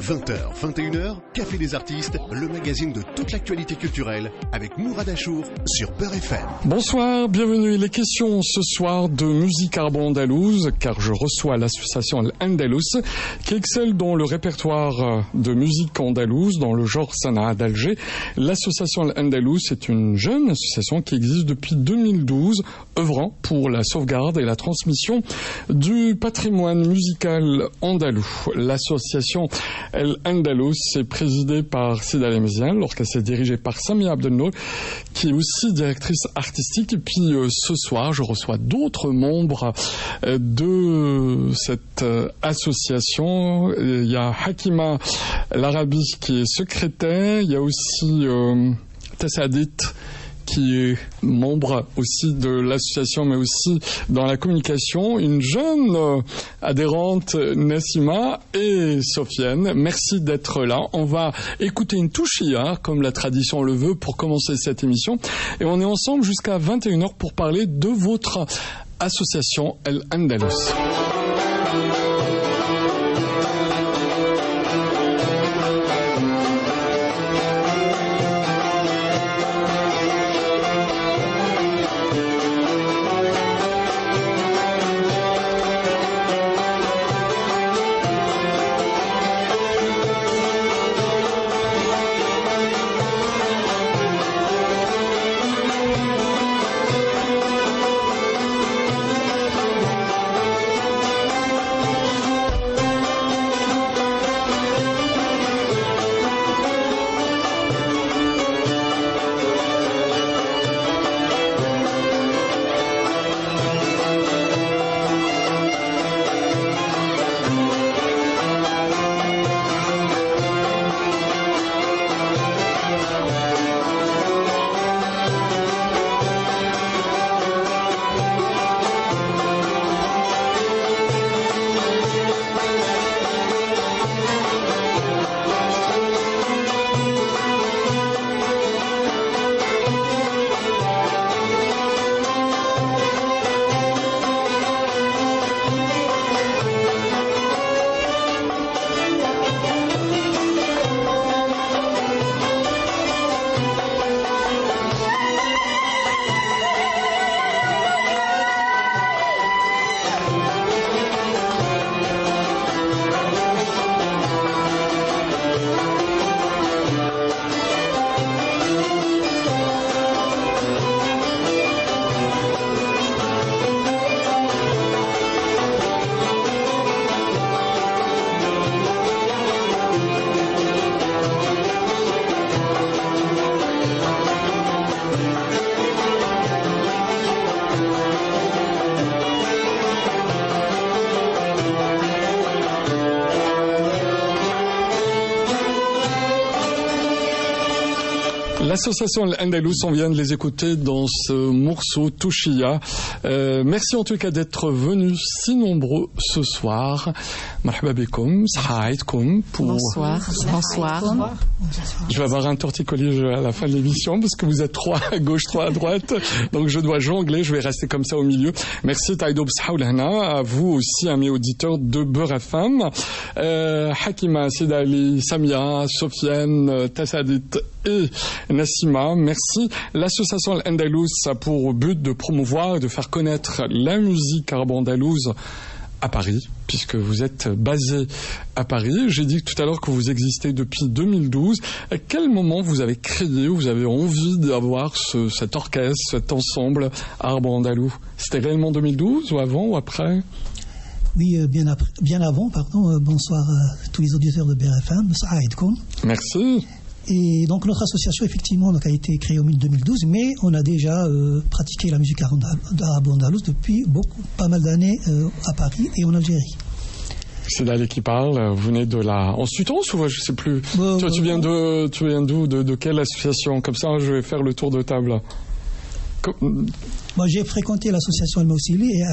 20h, 21h, Café des artistes, le magazine de toute l'actualité culturelle avec Mourad Achour sur Beurre FM. Bonsoir, bienvenue. Il est question ce soir de musique arabo-andalouse car je reçois l'association Al-Andalus qui excelle dans le répertoire de musique andalouse dans le genre Sanaa d'Alger. L'association Al-Andalus est une jeune association qui existe depuis 2012, œuvrant pour la sauvegarde et la transmission du patrimoine musical andalou. L'association Al-Andalus est présidée par Sida Lemzian, l'orchestre est dirigé par Samia Abdelnour, qui est aussi directrice artistique. Et puis ce soir, je reçois d'autres membres de cette association. Il y a Hakima Larabi qui est secrétaire. Il y a aussi Tassadit qui est membre aussi de l'association, mais aussi dans la communication, une jeune adhérente, Nassima et Sofiane. Merci d'être là. On va écouter une touchia, comme la tradition le veut, pour commencer cette émission. Et on est ensemble jusqu'à 21h pour parler de votre association Al-Andalus. L'association Al-Andalus, on vient de les écouter dans ce morceau Touchia. Merci en tout cas d'être venus si nombreux ce soir. Marhaba bikoum, sahaïdkoum pour... Bonsoir. Bonsoir. Je vais avoir un torticolis à la fin de l'émission parce que vous êtes trois à gauche, trois à droite. Donc je dois jongler, je vais rester comme ça au milieu. Merci Taïdo Bshaoulana, à vous aussi, amis auditeurs de Beurre FM. Hakima, Sidali, Samia, Sofiane, Tassadit et Nassima, merci. L'association Al-Andalus a pour but de promouvoir et de faire connaître la musique arabo-andalouse à Paris, puisque vous êtes basé à Paris. J'ai dit tout à l'heure que vous existez depuis 2012. À quel moment vous avez créé, vous avez envie d'avoir cet orchestre, cet ensemble arabo-andalou? C'était réellement 2012 ou avant ou après? Oui, bien avant, pardon. Bonsoir à tous les auditeurs de BRFM. Merci. Et donc notre association effectivement donc, a été créée en 2012, mais on a déjà pratiqué la musique arabo-andalouse depuis pas mal d'années à Paris et en Algérie. C'est Dali qui parle. Vous venez de la en Sutance ou je sais plus. Tu viens d'où, de quelle association? Comme ça, je vais faire le tour de table. Moi, j'ai fréquenté l'association Al-Mawsili et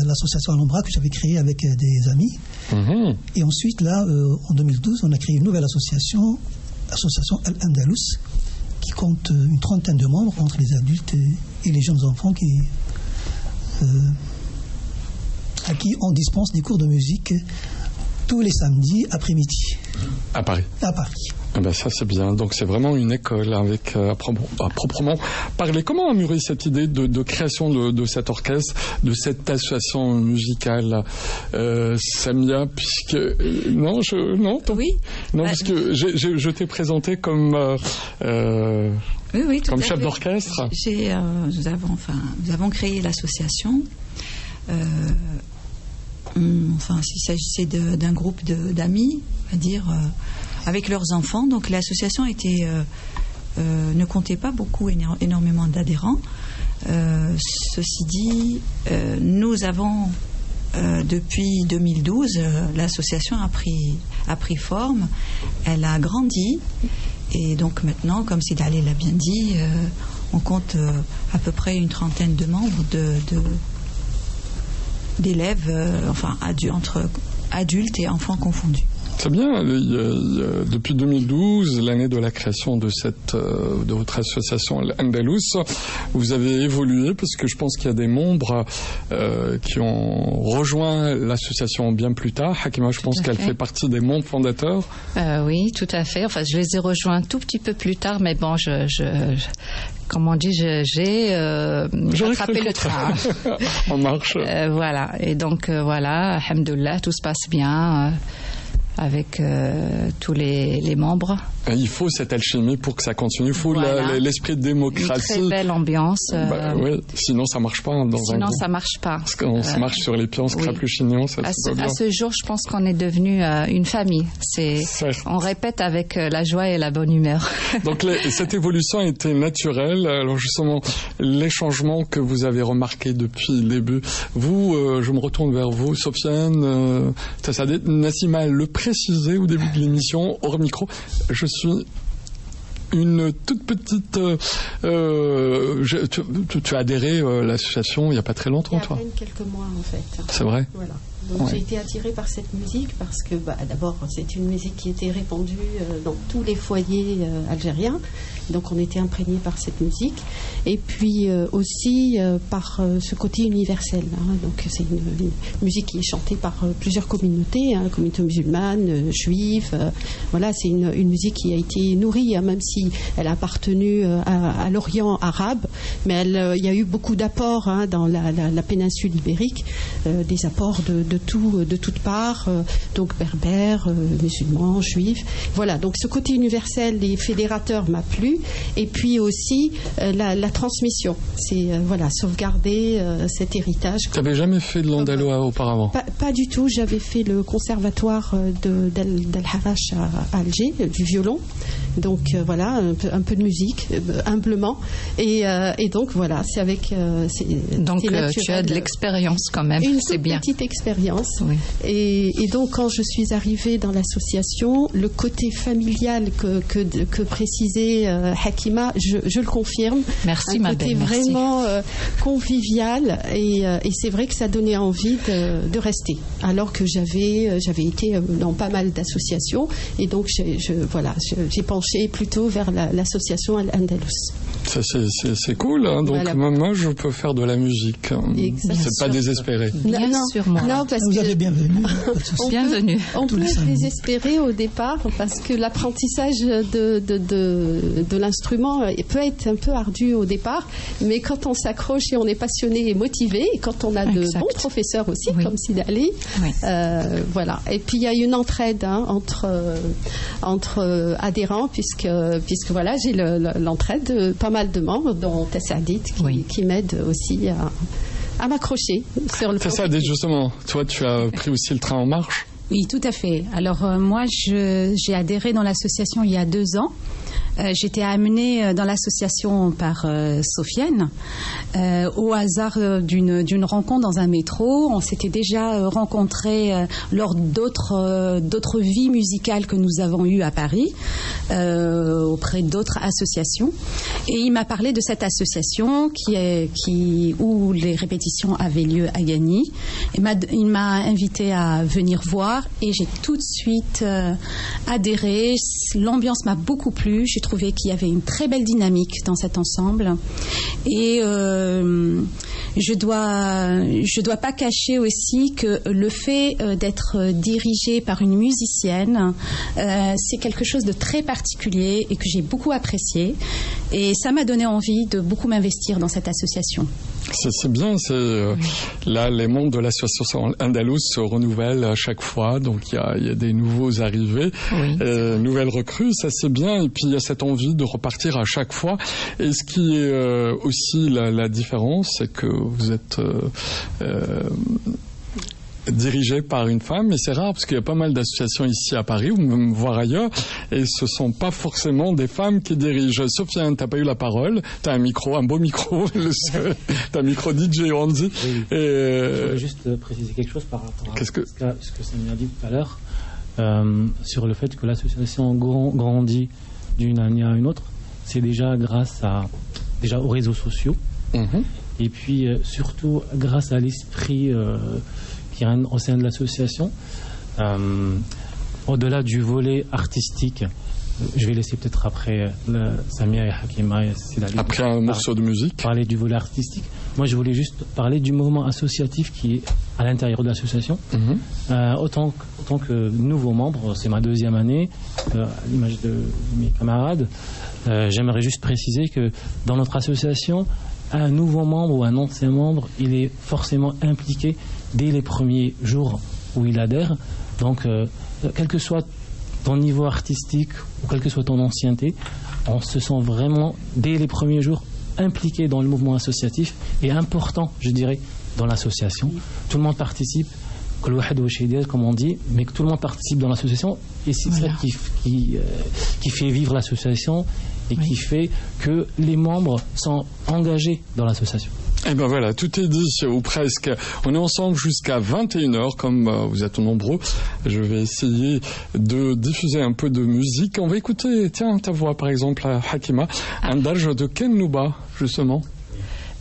l'association Al-Ombra que j'avais créée avec des amis. Mm-hmm. Et ensuite, là, en 2012, on a créé une nouvelle association Al-Andalus, qui compte une trentaine de membres entre les adultes et les jeunes enfants à qui on dispense des cours de musique tous les samedis après-midi. À Paris. À Paris. Eh ben ça c'est bien, donc c'est vraiment une école avec à proprement parler. Comment a mûri cette idée de création de cet orchestre, de cette association musicale, Samia, puisque parce que je t'ai présenté comme oui, comme chef d'orchestre. Nous avons créé l'association. S'il s'agissait d'un groupe d'amis, à dire, avec leurs enfants. Donc l'association ne comptait pas beaucoup, énormément d'adhérents. Ceci dit, nous avons, depuis 2012, l'association a pris forme, elle a grandi. Et donc maintenant, comme Sidali l'a bien dit, on compte à peu près une trentaine de membres d'élèves, entre adultes et enfants confondus. C'est bien. Depuis 2012, l'année de la création de votre association Al-Andalus, vous avez évolué parce que je pense qu'il y a des membres qui ont rejoint l'association bien plus tard. Hakima, je pense qu'elle fait partie des membres fondateurs. Oui, tout à fait. Enfin, je les ai rejoints un tout petit peu plus tard, mais bon, comme on dit, j'ai rattrapé le train. En marche. Voilà. Et donc, alhamdoulilah, tout se passe bien. Avec tous les membres. Il faut cette alchimie pour que ça continue. Il faut l'esprit de démocratie. Une très belle ambiance. Oui, sinon ça marche pas sinon ça marche pas. Parce qu'on se marche sur les pieds, on se crape le chignon. À ce jour, je pense qu'on est devenu une famille. On répète avec la joie et la bonne humeur. Donc cette évolution a été naturelle. Alors justement, les changements que vous avez remarqués depuis le début. Vous, je me retourne vers vous, Sofiane, Tassadet, Nassima le précisé au début de l'émission, hors micro, je suis une toute petite... tu as adhéré à l'association il n'y a pas très longtemps, toi. Il y a à peine quelques mois, en fait. C'est vrai. Voilà. Donc j'ai été attirée par cette musique parce que d'abord c'est une musique qui était répandue dans tous les foyers algériens. Donc on était imprégné par cette musique. Et puis aussi par ce côté universel. Donc c'est une musique qui est chantée par plusieurs communautés, communauté musulmane, juive. Voilà, c'est une musique qui a été nourrie, même si elle a appartenu à l'Orient arabe. Mais il y a eu beaucoup d'apports dans la péninsule ibérique, des apports de toutes parts, donc berbères, musulmans, juifs. Voilà, donc ce côté universel et fédérateur m'a plu. Et puis aussi la transmission, c'est sauvegarder cet héritage. Tu n'avais jamais fait de l'andalois auparavant? Pas du tout, j'avais fait le conservatoire d'Al Harash à Alger, du violon. Donc un peu de musique, humblement. Et donc voilà, c'est avec... donc tu as de l'expérience quand même, c'est bien. Une petite expérience. Oui. Et donc quand je suis arrivée dans l'association, le côté familial que précisait Hakima, je le confirme. Merci ma belle. Un côté vraiment convivial et c'est vrai que ça donnait envie de rester. Alors que j'avais été dans pas mal d'associations et donc j'ai penché plutôt vers l'association Al-Andalus. C'est cool, hein. Donc voilà. Moi je peux faire de la musique. C'est pas désespéré. Bien sûr, moi. Non, parce vous êtes bienvenue. Bienvenue. On peut désespérer au départ parce que l'apprentissage de l'instrument peut être un peu ardu au départ, mais quand on s'accroche et on est passionné et motivé, et quand on a de bons professeurs aussi, comme Sidali, voilà. Et puis il y a une entraide entre adhérents, puisque voilà, j'ai l'entraide de pas mal de membres, dont Tassadit qui m'aide aussi à m'accrocher sur le plan. Tassadit, justement, toi tu as pris aussi le train en marche? Oui, tout à fait. Alors moi, j'ai adhéré dans l'association il y a 2 ans. J'étais amenée dans l'association par Sofiane au hasard d'une rencontre dans un métro. On s'était déjà rencontrés lors d'autres vies musicales que nous avons eues à Paris auprès d'autres associations. Et il m'a parlé de cette association où les répétitions avaient lieu à Gagny. Il m'a invité à venir voir et j'ai tout de suite adhéré. L'ambiance m'a beaucoup plu. J'ai trouvé qu'il y avait une très belle dynamique dans cet ensemble et je dois pas cacher aussi que le fait d'être dirigée par une musicienne, c'est quelque chose de très particulier et que j'ai beaucoup apprécié. Et ça m'a donné envie de beaucoup m'investir dans cette association. C'est bien, là les membres de l'association Andalouse se renouvellent à chaque fois, donc il y a des nouveaux arrivés, nouvelles recrues, ça c'est bien, et puis il y a cette envie de repartir à chaque fois. Et ce qui est aussi la différence, c'est que vous êtes dirigé par une femme, et c'est rare parce qu'il y a pas mal d'associations ici à Paris ou même voire ailleurs, et ce sont pas forcément des femmes qui dirigent. Sofiane, t'as pas eu la parole, t'as un micro, un beau micro, t'as un micro DJ Andy. Oui. Je voulais juste préciser quelque chose par rapport à ce que Samia a dit tout à l'heure sur le fait que l'association grandit d'une année à une autre. C'est déjà grâce aux réseaux sociaux, et puis surtout grâce à l'esprit qui règne au sein de l'association. Au-delà du volet artistique, je vais laisser peut-être après Samia et Hakima et Sidali après un morceau de musique parler du volet artistique. Moi je voulais juste parler du mouvement associatif qui est à l'intérieur de l'association. Autant que nouveau membre, c'est ma 2e année, à l'image de mes camarades, j'aimerais juste préciser que dans notre association, un nouveau membre ou un ancien membre, il est forcément impliqué dès les premiers jours où il adhère. Donc, quel que soit ton niveau artistique ou quelle que soit ton ancienneté, on se sent vraiment, dès les premiers jours, impliqué dans le mouvement associatif et important, je dirais, dans l'association. Tout le monde participe, comme on dit, mais que tout le monde participe dans l'association, et c'est ça qui fait vivre l'association et qui fait que les membres sont engagés dans l'association. Et ben voilà, tout est dit, ou presque. On est ensemble jusqu'à 21h, comme vous êtes nombreux. Je vais essayer de diffuser un peu de musique. On va écouter, tiens, ta voix par exemple, Hakima, un darj de Ken Nouba, justement.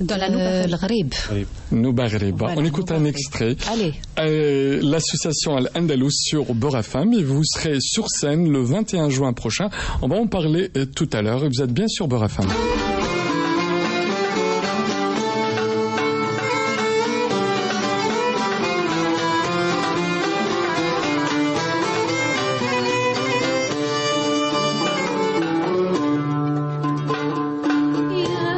Dans la Nouba-Ghrib. Nouba-Ghrib. On écoute un extrait. Allez. L'association Al-Andalous sur Beurre FM, et vous serez sur scène le 21 juin prochain. On va en parler tout à l'heure, et vous êtes bien sur Beurre FM. Yeah.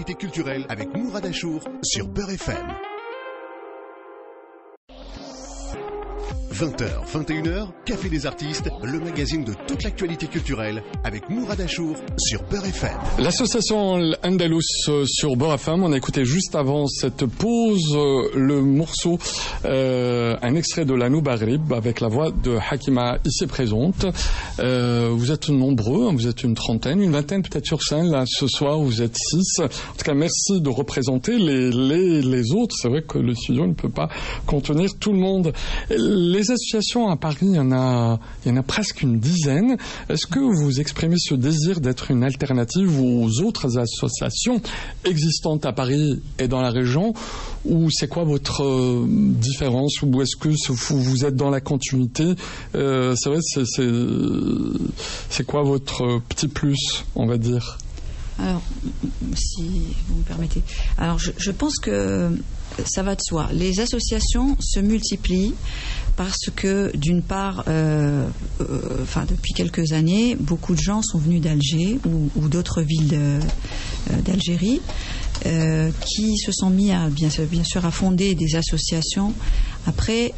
l'actualité culturelle avec Mourad Achour sur Beurre FM. 20h, 21h, Café des artistes, le magazine de toute l'actualité culturelle avec Mourad Achour sur Beurre FM. L'association Andalous sur Beurre FM, on a écouté juste avant cette pause le morceau, un extrait de la Noubarib avec la voix de Hakima ici présente. Vous êtes nombreux, vous êtes une trentaine, une vingtaine peut-être sur scène, là ce soir vous êtes 6. En tout cas merci de représenter les autres, c'est vrai que le studio ne peut pas contenir tout le monde. Les associations à Paris, il y en a presque une dizaine. Est-ce que vous exprimez ce désir d'être une alternative aux autres associations existantes à Paris et dans la région, ou c'est quoi votre différence, ou est-ce que vous êtes dans la continuité? C'est vrai, c'est quoi votre petit plus, on va dire? Alors, si vous me permettez. Alors, je pense que ça va de soi. Les associations se multiplient parce que, d'une part, depuis quelques années, beaucoup de gens sont venus d'Alger ou d'autres villes d'Algérie qui se sont mis bien sûr à fonder des associations. Après,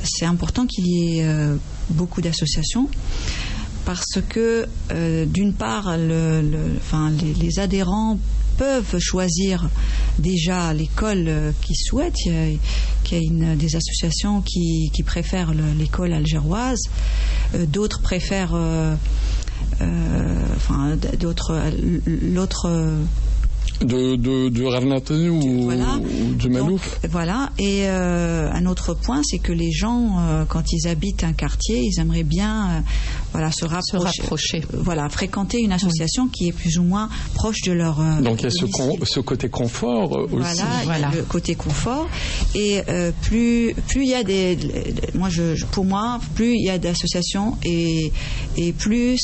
c'est important qu'il y ait beaucoup d'associations. Parce que, d'une part, les adhérents peuvent choisir déjà l'école qu'ils souhaitent. Il y a des associations qui préfèrent l'école algéroise, d'autres préfèrent l'autre. De Ravnaté ou du Malouf. Voilà. Et un autre point, c'est que les gens, quand ils habitent un quartier, ils aimeraient bien se rapprocher. Fréquenter une association qui est plus ou moins proche de leur. Donc il y a ce côté confort aussi. Voilà. Le côté confort. Et plus il y a pour moi, plus il y a d'associations et plus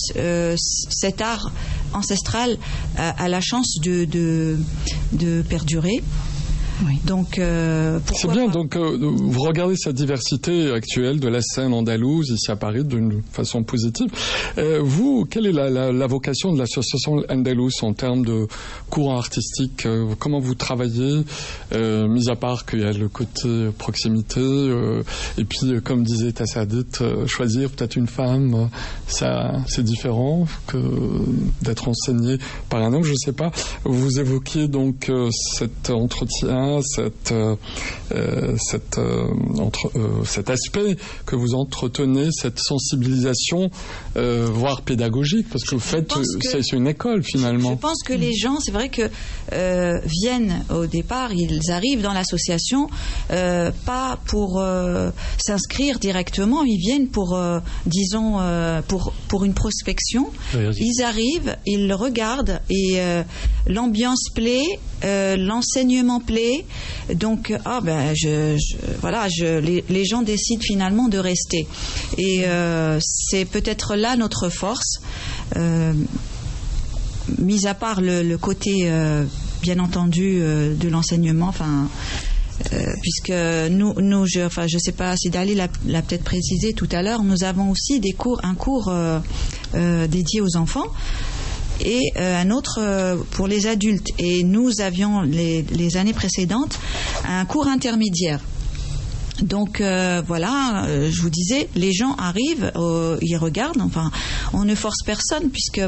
cet art ancestral a la chance de perdurer. Oui. Donc, c'est bien. Donc, vous regardez cette diversité actuelle de la scène andalouse ici à Paris d'une façon positive. Vous, quelle est la vocation de l'association Andalouse en termes de courant artistique? Comment vous travaillez, mis à part qu'il y a le côté proximité, et puis, comme disait Tassadit, choisir peut-être une femme, ça, c'est différent que d'être enseigné par un homme. Je ne sais pas. Vous évoquiez donc cet entretien. Cet aspect que vous entretenez, cette sensibilisation, voire pédagogique, parce que vous faites, c'est une école finalement. Je pense que les gens, c'est vrai que viennent au départ, ils arrivent dans l'association pas pour s'inscrire directement, ils viennent pour une prospection. Oui, ils arrivent, ils le regardent et l'ambiance plaît, l'enseignement plaît. Donc, les gens décident finalement de rester. Et c'est peut-être là notre force, mis à part le côté, bien entendu, de l'enseignement. Puisque je sais pas si Dali l'a peut-être précisé tout à l'heure, nous avons aussi un cours dédié aux enfants. Et un autre pour les adultes. Et nous avions les années précédentes un cours intermédiaire. Donc je vous disais, les gens arrivent, ils regardent. Enfin, on ne force personne puisque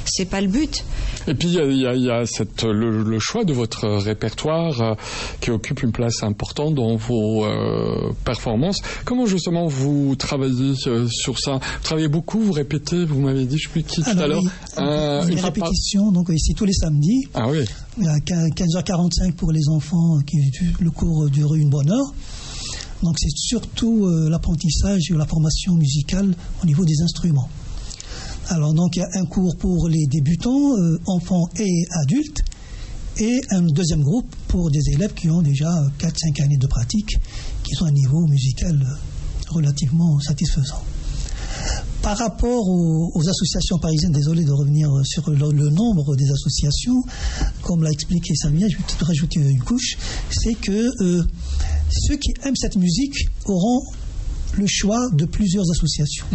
c'est pas le but. Et puis il y a le choix de votre répertoire qui occupe une place importante dans vos performances. Comment justement vous travaillez sur ça? Vous travaillez beaucoup, vous répétez, vous m'avez dit, je ne sais plus qui tout à l'heure. Une répétition, donc ici tous les samedis. Ah oui. À 15h45 pour les enfants, le cours dure une bonne heure. Donc c'est surtout l'apprentissage et la formation musicale au niveau des instruments. Alors donc il y a un cours pour les débutants, enfants et adultes, et un deuxième groupe pour des élèves qui ont déjà 4-5 années de pratique, qui sont à un niveau musical relativement satisfaisant. Par rapport aux associations parisiennes, désolé de revenir sur le nombre des associations, comme l'a expliqué Samia, je vais peut-être rajouter une couche, c'est que ceux qui aiment cette musique auront le choix de plusieurs associations.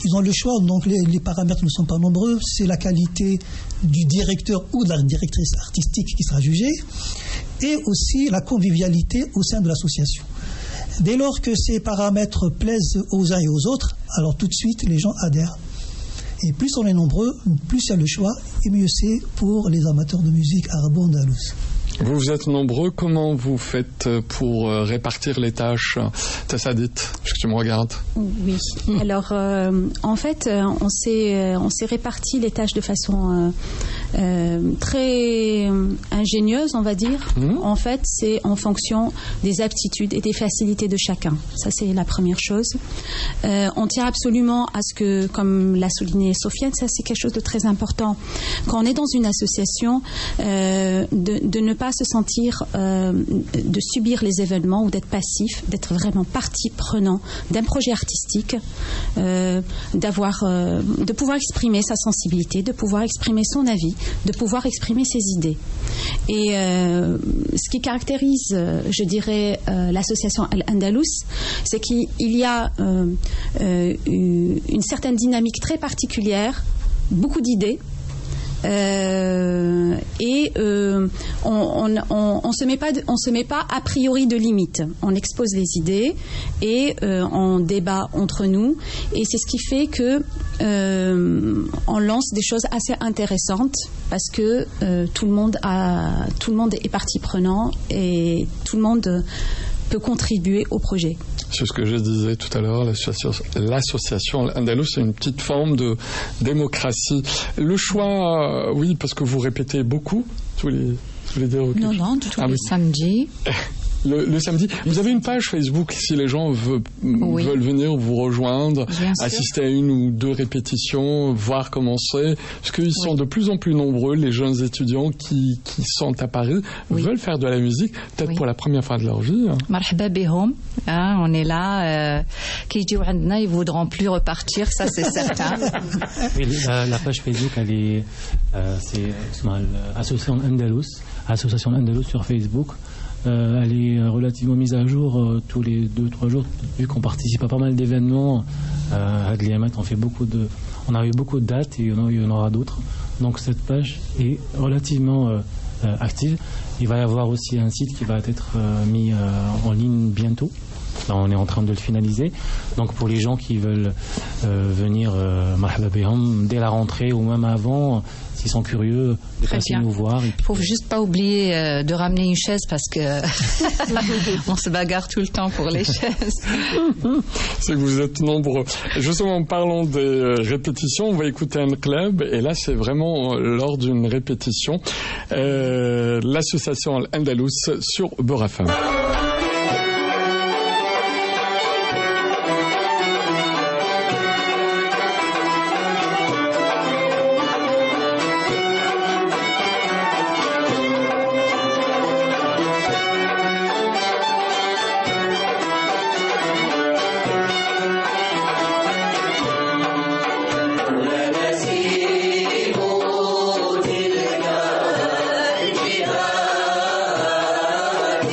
Ils ont le choix, donc les paramètres ne sont pas nombreux, c'est la qualité du directeur ou de la directrice artistique qui sera jugée, et aussi la convivialité au sein de l'association. Dès lors que ces paramètres plaisent aux uns et aux autres, alors tout de suite les gens adhèrent. Et plus on est nombreux, plus il y a le choix, et mieux c'est pour les amateurs de musique arabo-andalouse. Vous êtes nombreux, comment vous faites pour répartir les tâches? Tassadit, puisque tu me regardes. Oui, alors en fait on s'est réparti les tâches de façon très ingénieuse, on va dire. En fait c'est en fonction des aptitudes et des facilités de chacun, ça c'est la première chose. On tient absolument à ce que, comme l'a souligné Sofiane, ça c'est quelque chose de très important. Quand on est dans une association, de ne pas se sentir de subir les événements ou d'être passif, d'être vraiment partie prenant d'un projet artistique, de pouvoir exprimer sa sensibilité, de pouvoir exprimer son avis, de pouvoir exprimer ses idées. Et ce qui caractérise, je dirais, l'association Al-Andalus, c'est qu'il y a une certaine dynamique très particulière, beaucoup d'idées, et on se met pas a priori de limites. On expose les idées et on débat entre nous, et c'est ce qui fait que on lance des choses assez intéressantes, parce que tout le monde est partie prenante et tout le monde peut contribuer au projet. C'est ce que je disais tout à l'heure, l'association Andalous, c'est une petite forme de démocratie. Le choix, oui, parce que vous répétez beaucoup, tous les dire. Non, tous les samedis. Le samedi. Vous avez une page Facebook si les gens veulent venir vous rejoindre, assister à une ou deux répétitions, voir comment c'est. Parce qu'ils sont de plus en plus nombreux, les jeunes étudiants qui sont à Paris, veulent faire de la musique, peut-être pour la première fois de leur vie. Marhaba bihom. On est là. Ils voudront plus repartir, ça c'est certain. La page Facebook, c'est Association Andalous sur Facebook. Elle est relativement mise à jour tous les 2-3 jours, vu qu'on participe à pas mal d'événements. À Gliamat, on a eu beaucoup de dates et il y en aura d'autres. Donc cette page est relativement active. Il va y avoir aussi un site qui va être mis en ligne bientôt. Là, on est en train de le finaliser. Donc pour les gens qui veulent venir marhaba bihom dès la rentrée ou même avant, s'ils sont curieux, de passer nous voir. Il ne faut juste pas oublier de ramener une chaise, parce que on se bagarre tout le temps pour les chaises. C'est que vous êtes nombreux. Justement, en parlant des répétitions, on va écouter un club, et là c'est vraiment lors d'une répétition, l'association Al-Andalus sur Beurre FM.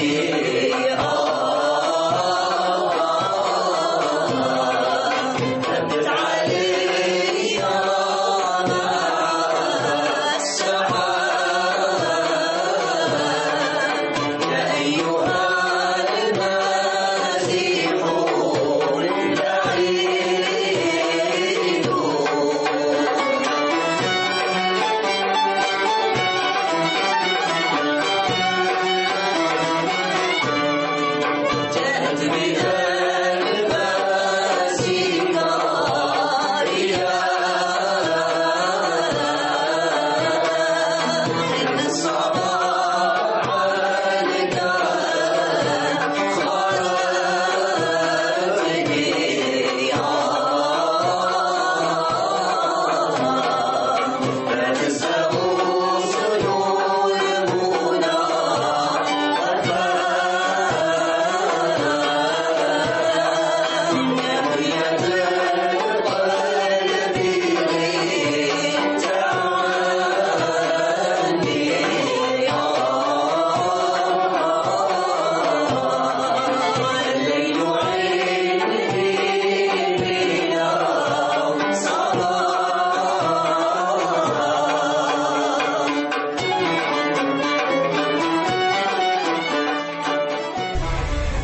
Yeah.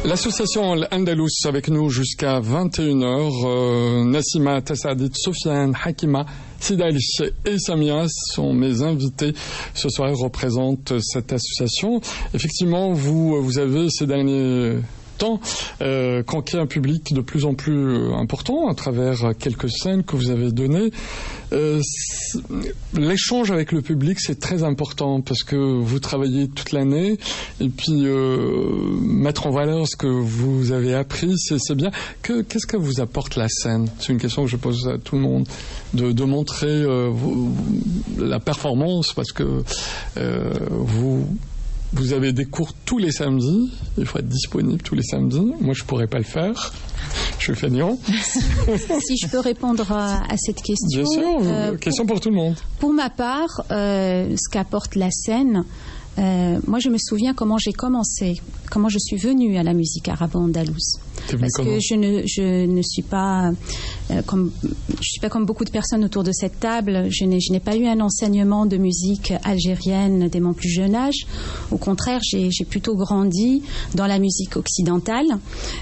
L'association Al-Andalus avec nous jusqu'à 21h. Nassima, Tassadit, Sofiane, Hakima, Sidali et Samia sont mes invités ce soir. Ils représentent cette association. Effectivement, vous avez ces derniers temps conquis un public de plus en plus important à travers quelques scènes que vous avez données. L'échange avec le public, c'est très important parce que vous travaillez toute l'année et puis mettre en valeur ce que vous avez appris, c'est bien. Qu'est-ce que vous apporte la scène? C'est une question que je pose à tout le monde, de montrer la performance, parce que vous avez des cours tous les samedis, il faut être disponible tous les samedis. Moi, je ne pourrais pas le faire. Je suis feignant. Si je peux répondre à cette question. Bien sûr, question pour tout le monde. Pour ma part, ce qu'apporte la scène, moi je me souviens comment j'ai commencé, comment je suis venue à la musique arabo-andalouse. Parce que je ne suis pas comme beaucoup de personnes autour de cette table. Je n'ai pas eu un enseignement de musique algérienne dès mon plus jeune âge. Au contraire, j'ai plutôt grandi dans la musique occidentale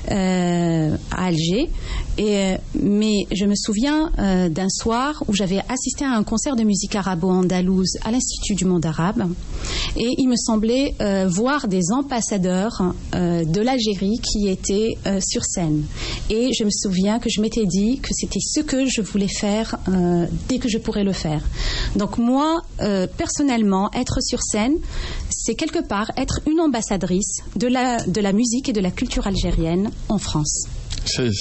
à Alger. Mais je me souviens d'un soir où j'avais assisté à un concert de musique arabo-andalouse à l'Institut du monde arabe, et il me semblait voir des ambassadeurs de l'Algérie qui étaient sur scène. Et je me souviens que je m'étais dit que c'était ce que je voulais faire dès que je pourrais le faire. Donc moi, personnellement, être sur scène, c'est quelque part être une ambassadrice de la musique et de la culture algérienne en France.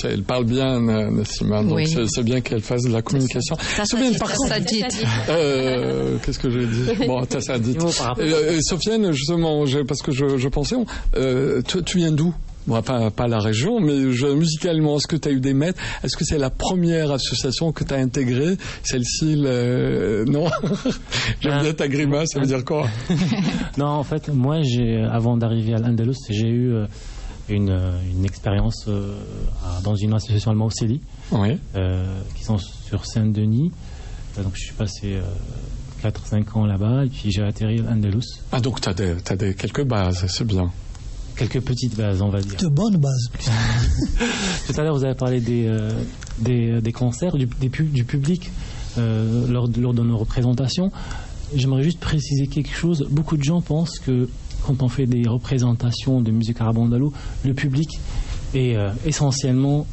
Elle parle bien, Nassima, donc oui. C'est bien qu'elle fasse de la communication. Sofiane, par contre, qu'est-ce que j'ai dit? Bon, Tassadit. Sofiane, justement, parce que je pensais, tu viens d'où? Bon, pas la région, mais musicalement, est-ce que tu as eu des maîtres? Est-ce que c'est la première association que tu as intégrée? Celle-ci, non? J'aime bien ta grimace, ça veut dire quoi? Non, en fait, moi, avant d'arriver à l'Andalus, j'ai eu une expérience dans une association allemande au Céli, oui. Qui sont sur Saint-Denis. Donc je suis passé 4-5 ans là-bas et puis j'ai atterri à l'Andalus. Ah, donc tu as quelques bases, c'est bien. Quelques petites bases, on va dire. De bonnes bases. Tout à l'heure, vous avez parlé des concerts, du public lors de nos représentations. J'aimerais juste préciser quelque chose. Beaucoup de gens pensent que quand on fait des représentations de musique arabo-andalouse, le public est essentiellement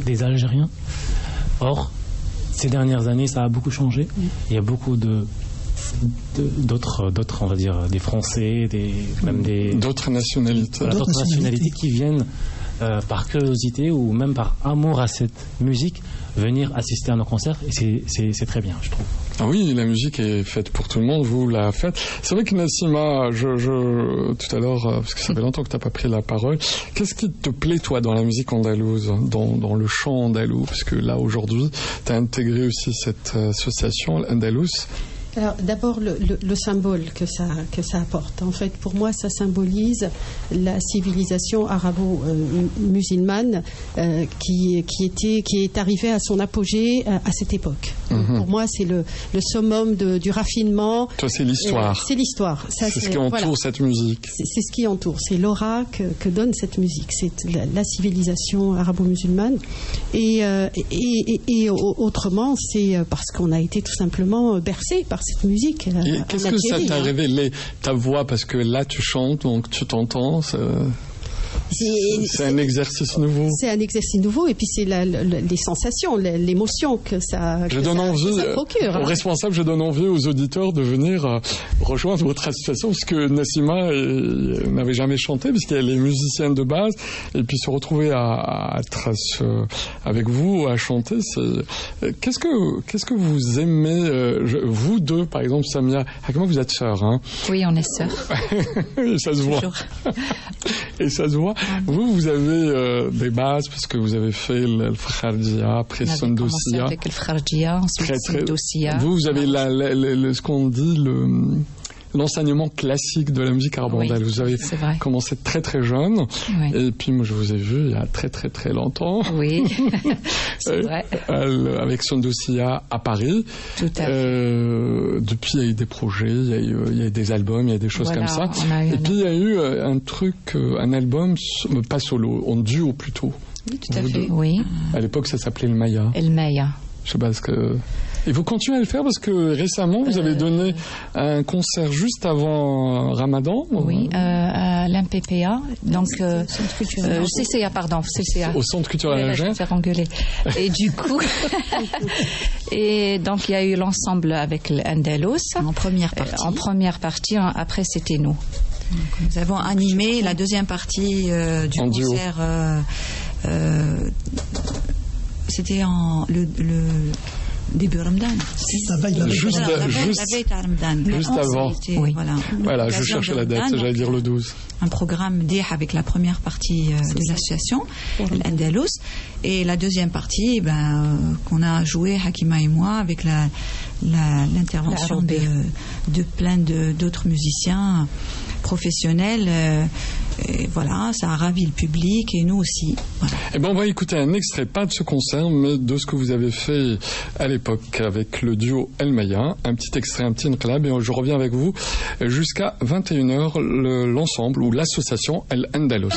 des Algériens. Or, ces dernières années, ça a beaucoup changé. Il y a beaucoup d'autres, on va dire, des Français, même d'autres nationalités qui viennent par curiosité ou même par amour à cette musique venir assister à nos concerts, et c'est très bien, je trouve. Ah oui, la musique est faite pour tout le monde, vous la faites. C'est vrai que Nassima, tout à l'heure, parce que ça fait longtemps que tu n'as pas pris la parole, qu'est-ce qui te plaît, toi, dans la musique andalouse, dans le chant andalou? Parce que là, aujourd'hui, tu as intégré aussi cette association, l'Andalus. Alors d'abord le symbole que ça apporte. En fait, pour moi, ça symbolise la civilisation arabo-musulmane qui est arrivée à son apogée à cette époque. Mm-hmm. Pour moi, c'est le summum du raffinement. Toi, c'est l'histoire. C'est l'histoire. C'est ce qui entoure cette musique. C'est ce qui entoure. C'est l'aura que donne cette musique. C'est la civilisation arabo-musulmane. Et autrement, c'est parce qu'on a été tout simplement bercé par cette musique. Et qu'est-ce que ça t'a révélé, ta voix, parce que là tu chantes, donc tu t'entends, c'est un exercice nouveau. C'est un exercice nouveau, et puis c'est les sensations, l'émotion que ça procure. Aux responsables, je donne envie aux auditeurs de venir rejoindre votre association, parce que Nassima n'avait jamais chanté, puisqu'elle est musicienne de base, et puis se retrouver à être avec vous, à chanter, qu'est-ce que vous aimez, vous deux, par exemple, Samia, comment vous êtes sœurs, hein? Oui, on est sœurs. Et ça se voit. Et ça se voit. Vous avez des bases, parce que vous avez fait le Fkharjia, après Sundosia. Avec le Fkharjia, ensuite Sundosia. Vous avez ce qu'on dit, l'enseignement classique de la musique arabo-andalouse. Vous avez commencé très très jeune, et puis moi je vous ai vu il y a très très très longtemps. Oui, c'est vrai. Avec Sondosia à Paris. Tout à fait. Depuis, il y a eu des projets, il y a eu des albums, il y a des choses comme ça. Et puis il y a eu un album, pas solo, en duo plutôt. Oui, tout à fait. Oui. À l'époque, ça s'appelait El Maya. El Maya. Je sais pas ce que. Et vous continuez à le faire parce que récemment, vous avez donné un concert juste avant Ramadan. Oui, à l'MPPA, donc CCA, pardon, CCA. Au Centre culturel Alger. Je vais faire engueuler. Et du coup, et donc il y a eu l'ensemble avec l'Andalous. En première partie. En première partie, après c'était nous. Nous avons animé la deuxième partie du concert. C'était le début Ramadan. Juste avant. Oui. Voilà, je cherchais la date, j'allais dire le 12. Un programme avec la première partie de l'association, l'Andalous, et la deuxième partie qu'on a joué, Hakima et moi, avec l'intervention de plein d'autres musiciens professionnels. Et voilà, ça a ravi le public et nous aussi. Voilà. Et on va écouter un extrait, pas de ce concert, mais de ce que vous avez fait à l'époque avec le duo El Maya. Un petit extrait, un petit inqlab, et je reviens avec vous jusqu'à 21h, l'ensemble ou l'association El Andalous.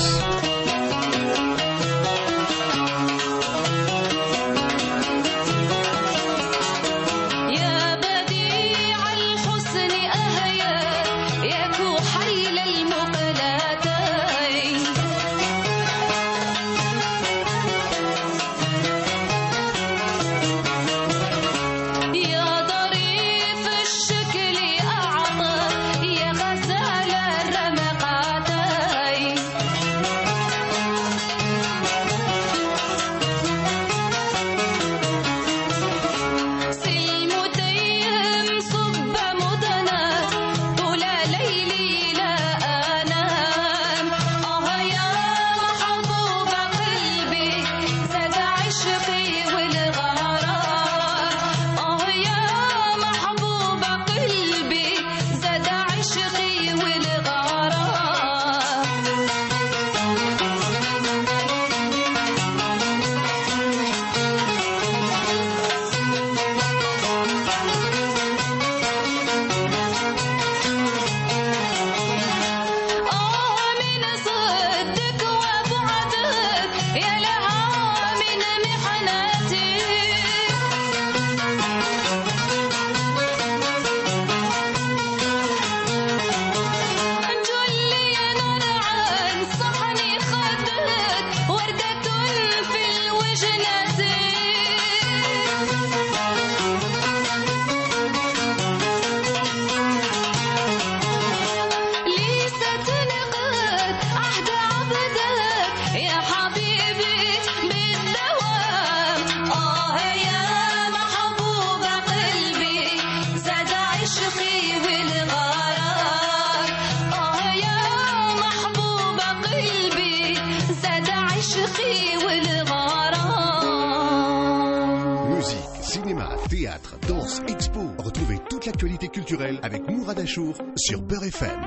Théâtre, danse, expo. Retrouvez toute l'actualité culturelle avec Mourad Achour sur Beurre FM.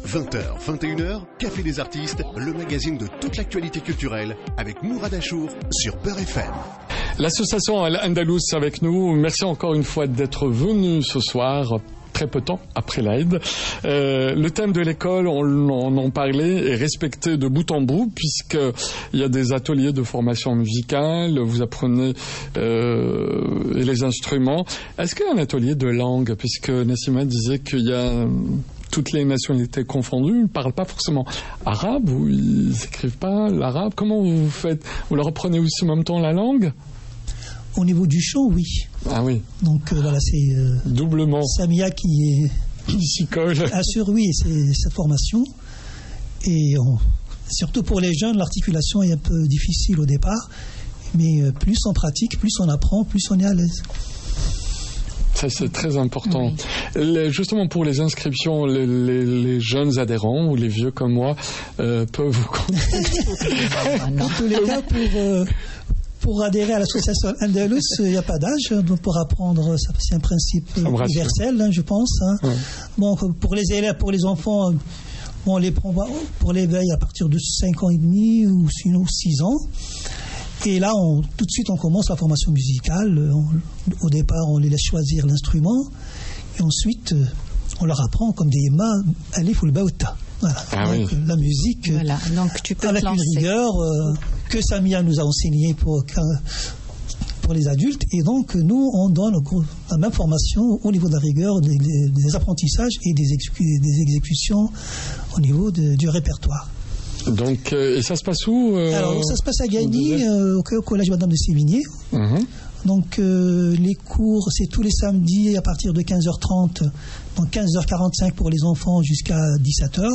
20h, 21h, Café des artistes, le magazine de toute l'actualité culturelle avec Mourad Achour sur Beurre FM. L'association Al-Andalous avec nous. Merci encore une fois d'être venu ce soir. Très peu de temps après l'Aïd. Le thème de l'école, on en parlait, est respecté de bout en bout, puisqu'il y a des ateliers de formation musicale, vous apprenez les instruments. Est-ce qu'il y a un atelier de langue, puisque Nassima disait qu'il y a toutes les nationalités confondues, ils ne parlent pas forcément arabe, ou ils n'écrivent pas l'arabe. Comment vous faites? Vous leur apprenez aussi en même temps la langue? Au niveau du chant, oui. Ah oui. Donc voilà, c'est doublement Samia qui s'y colle. Assure, oui, c'est sa formation. Et surtout pour les jeunes, l'articulation est un peu difficile au départ. Mais plus on pratique, plus on apprend, plus on est à l'aise. Ça, c'est très important. Oui. Justement, pour les inscriptions, les jeunes adhérents ou les vieux comme moi peuvent vous contacter. En tous les cas, Pour adhérer à l'association Andalous, il n'y a pas d'âge. Donc pour apprendre, c'est un principe universel, je pense. Ouais. Bon, pour les élèves, pour les enfants, on les prend pour l'éveil à partir de 5 ans et demi ou sinon 6 ans. Et là, tout de suite, on commence la formation musicale. Au départ, on les laisse choisir l'instrument. Et ensuite, on leur apprend comme des Emma, Alif ou le Baouta. Voilà. Donc, oui. La musique, voilà. Donc, tu peux avec une rigueur que Samia nous a enseigné pour les adultes. Et donc, nous, on donne la même formation au niveau de la rigueur, des apprentissages et des exécutions au niveau du répertoire. Donc, et ça se passe où Alors, ça se passe à Gagny, au collège Madame de Sévigné. Donc, les cours, c'est tous les samedis à partir de 15h30, donc 15h45 pour les enfants jusqu'à 17h.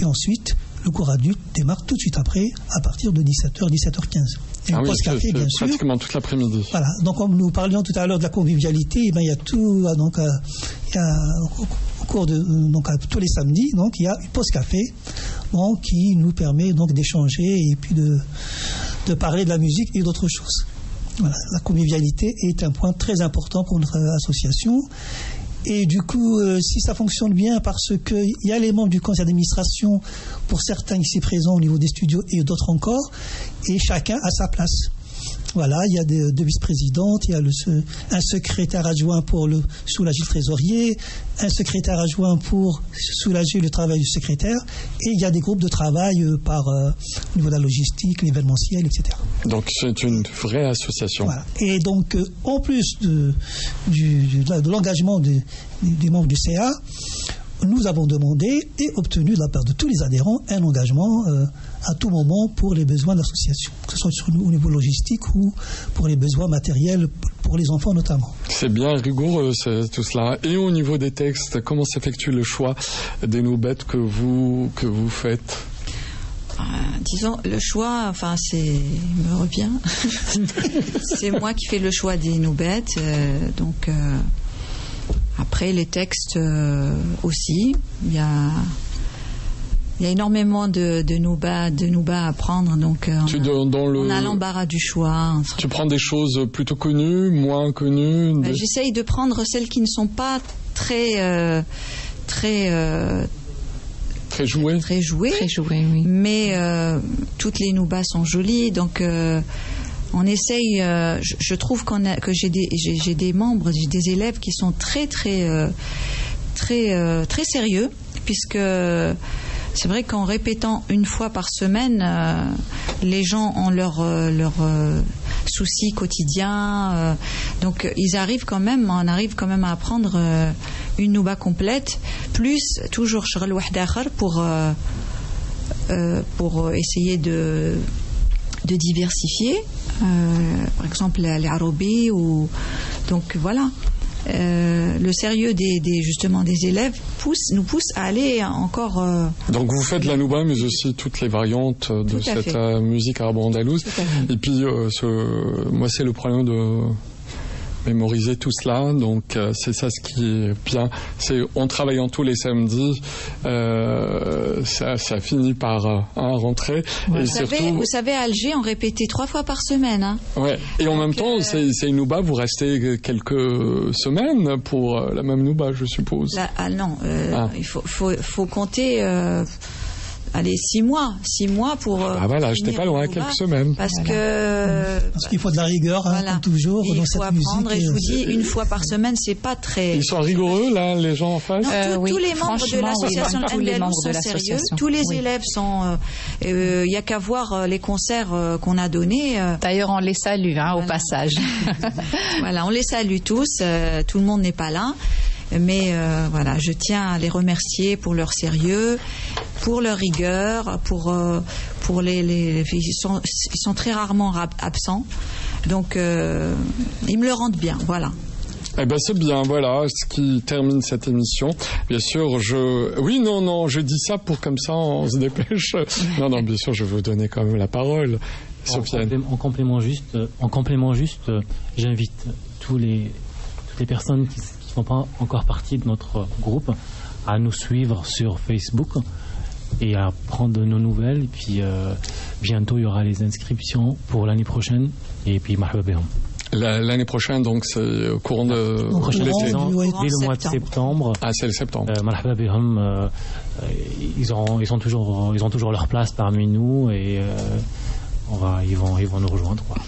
Et ensuite, le cours adulte démarre tout de suite après, à partir de 17h, 17h15. Et une pause café, bien sûr. Pratiquement toute l'après-midi. Voilà. Donc, comme nous parlions tout à l'heure de la convivialité, il y a tout, donc, au cours de, donc, tous les samedis, donc, il y a une pause café, donc, qui nous permet donc d'échanger et puis de parler de la musique et d'autres choses. Voilà, la convivialité est un point très important pour notre association. Et du coup, si ça fonctionne bien, parce qu'il y a les membres du conseil d'administration, pour certains ici présents au niveau des studios et d'autres encore, et chacun a sa place. Voilà, il y a deux vice-présidentes, il y a un secrétaire adjoint pour soulager le trésorier, un secrétaire adjoint pour soulager le travail du secrétaire, et il y a des groupes de travail au niveau de la logistique, l'événementiel, etc. Donc c'est une vraie association. Voilà. Et donc, en plus de l'engagement des membres du CA, nous avons demandé et obtenu de la part de tous les adhérents un engagement à tout moment pour les besoins de l'association, que ce soit au niveau logistique ou pour les besoins matériels pour les enfants notamment. C'est bien rigoureux tout cela. Et au niveau des textes, comment s'effectue le choix des noubettes que vous faites ? Disons, le choix, me revient. C'est moi qui fais le choix des noubettes, donc... Après, les textes aussi, il y a énormément de nouba à prendre, donc on a l'embarras du choix. Tu prends des choses plutôt connues, moins connues J'essaye de prendre celles qui ne sont pas très jouées. Très jouées, oui. Mais toutes les noubas sont jolies, donc... on essaye, je trouve que j'ai des membres, j'ai des élèves qui sont très sérieux, puisque c'est vrai qu'en répétant une fois par semaine, les gens ont leurs soucis quotidiens, donc on arrive quand même à apprendre une nouba complète, plus toujours shghal wahed akhar pour essayer de diversifier, par exemple les arabes donc voilà. Le sérieux justement des élèves nous pousse à aller encore. Donc vous faites la nouba, mais aussi toutes les variantes de cette musique arabo-andalouse. Et puis moi c'est le problème de mémoriser tout cela, donc c'est ça ce qui est bien, c'est en travaillant tous les samedis, ça finit par rentrer. Ouais. Et vous savez, à Alger, on répétait 3 fois par semaine. Hein. Ouais. Et en même temps, c'est une nouba, vous restez quelques semaines pour la même nouba, je suppose. Non, il faut compter... Allez, 6 mois pour... voilà, j'étais pas loin, quelques semaines. Parce qu'il faut de la rigueur, comme toujours, dans cette apprendre, musique. Et je vous dis, une fois par semaine, c'est pas très... Ils sont rigoureux, là, les gens en face? Tous les membres de l'association Andalous sont sérieux. Tous les élèves sont... Il n'y a qu'à voir les concerts qu'on a donnés. D'ailleurs, on les salue, au passage. Voilà, on les salue tous. Tout le monde n'est pas là. Mais voilà, je tiens à les remercier pour leur sérieux, pour leur rigueur, pour ils sont très rarement absents, donc ils me le rendent bien, voilà. Eh ben c'est bien, voilà ce qui termine cette émission. Bien sûr, je dis ça pour comme ça on se dépêche. Non, bien sûr, je vais vous donner quand même la parole, Sofiane. En complément juste, j'invite toutes les personnes qui ne font pas encore partie de notre groupe à nous suivre sur Facebook et à prendre de nos nouvelles. Et puis bientôt il y aura les inscriptions pour l'année prochaine. Et puis marhaba bihom. L'année prochaine, donc c'est au courant de l'été. Dès le mois de septembre. Ah, c'est le septembre. Marhaba bihom, ils ont toujours leur place parmi nous et ils vont nous rejoindre, quoi.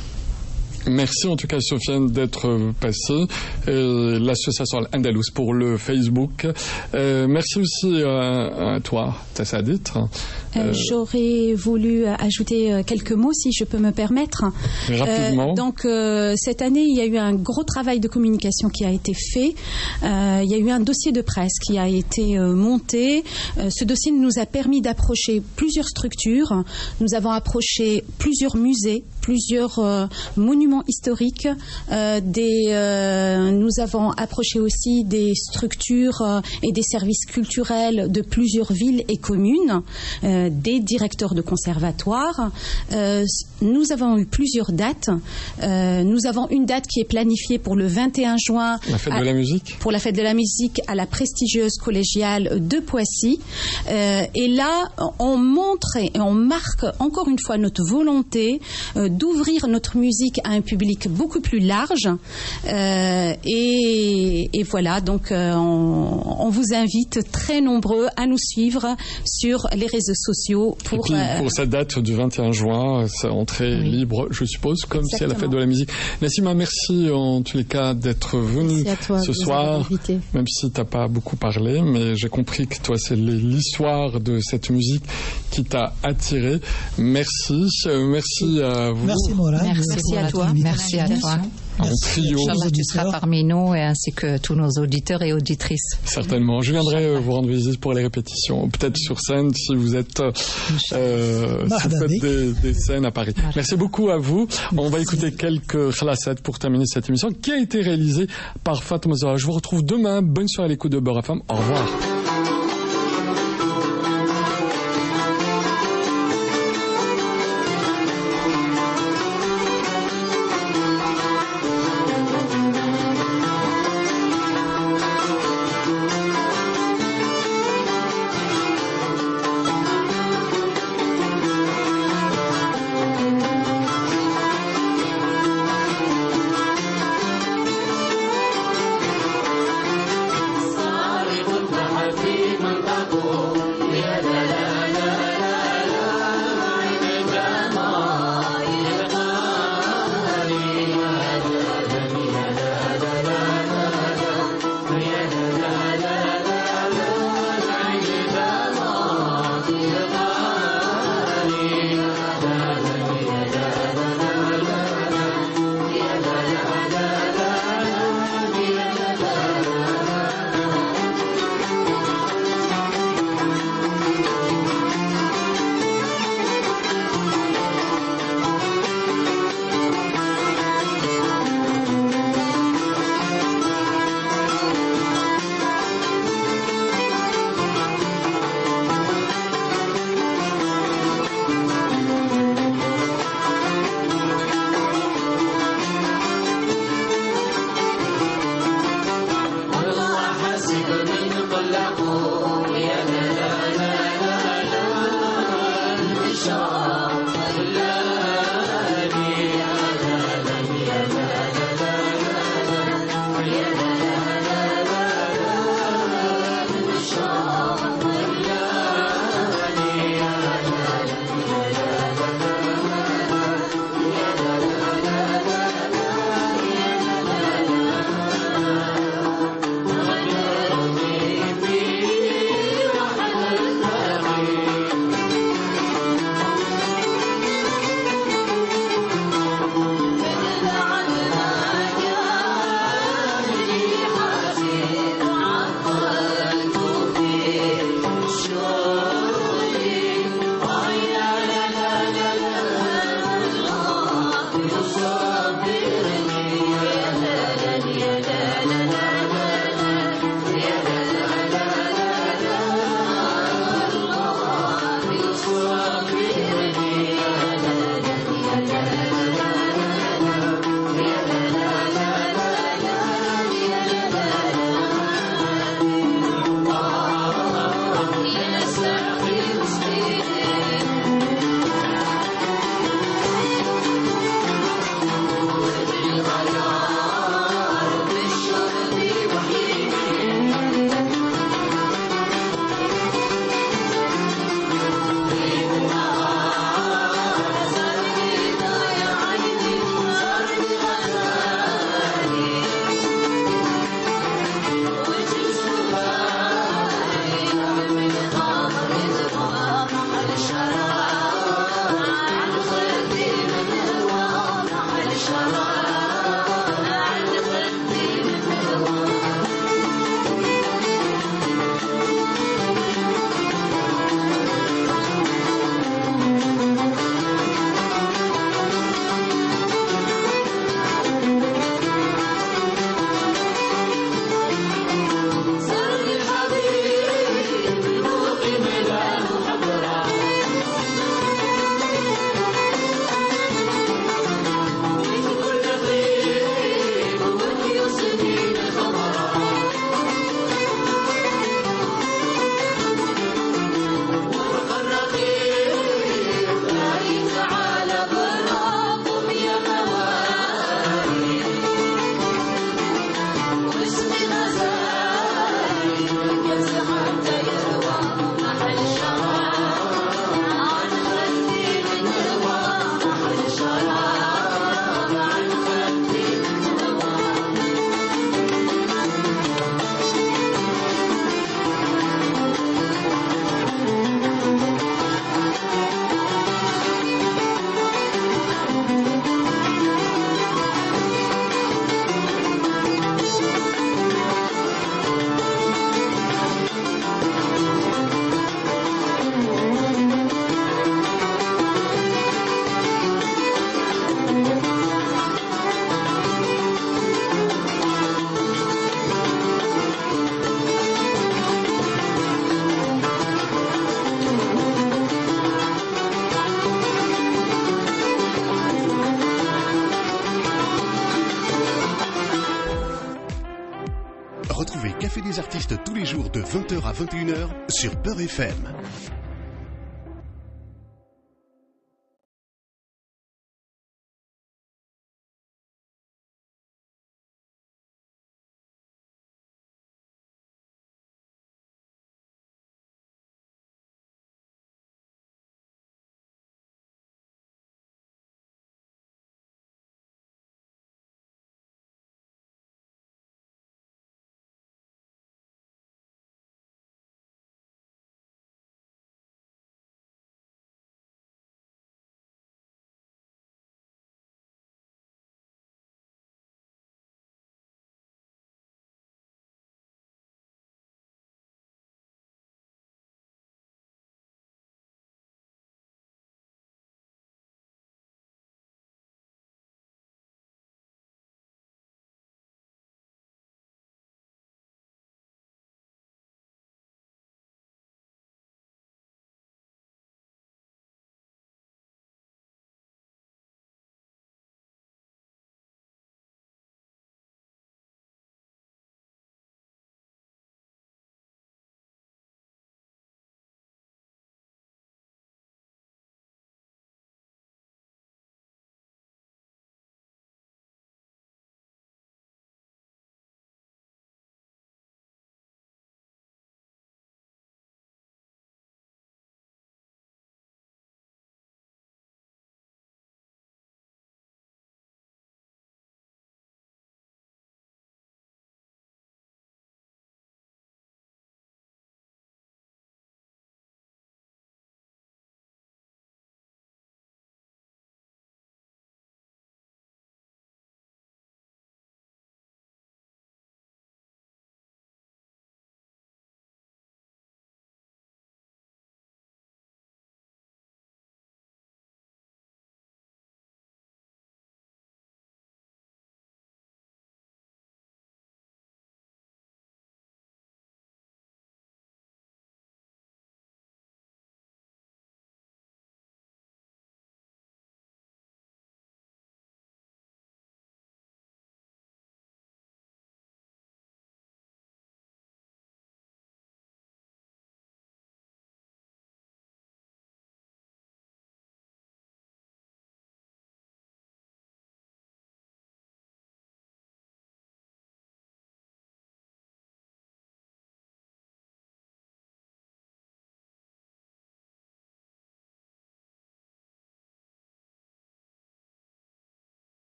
Merci en tout cas Sofiane d'être passée, l'association Al-Andalus pour le Facebook. Merci aussi à toi, Tassadit. J'aurais voulu ajouter quelques mots si je peux me permettre. Rapidement. Donc cette année, il y a eu un gros travail de communication qui a été fait. Il y a eu un dossier de presse qui a été monté. Ce dossier nous a permis d'approcher plusieurs structures. Nous avons approché plusieurs musées, plusieurs monuments historiques. Nous avons approché aussi des structures et des services culturels de plusieurs villes et communes, des directeurs de conservatoires. Nous avons eu plusieurs dates. Nous avons une date qui est planifiée pour le 21 juin. La fête de la musique. Pour la fête de la musique à la prestigieuse collégiale de Poissy. Et là, on montre et on marque encore une fois notre volonté d'ouvrir notre musique à un public beaucoup plus large. Et voilà, donc on vous invite très nombreux à nous suivre sur les réseaux sociaux. Pour cette date du 21 juin, c'est entrée libre, je suppose, comme c'est à la fête de la musique. Nassima, merci en tous les cas d'être venue ce soir, même si tu n'as pas beaucoup parlé, mais j'ai compris que toi, c'est l'histoire de cette musique qui t'a attiré. Merci à vous. Merci Maura. Merci à toi. Merci à toi. En trio. Inch'Allah, tu seras parmi nous ainsi que tous nos auditeurs et auditrices. Certainement. Je viendrai vous rendre visite pour les répétitions, peut-être sur scène si vous êtes des scènes à Paris. Merci beaucoup à vous. On va écouter quelques khalassat pour terminer cette émission qui a été réalisée par Fatma Zahra. Je vous retrouve demain. Bonne soirée à l'écoute de Beurre FM. Au revoir. des artistes tous les jours de 20h à 21h sur Peur FM.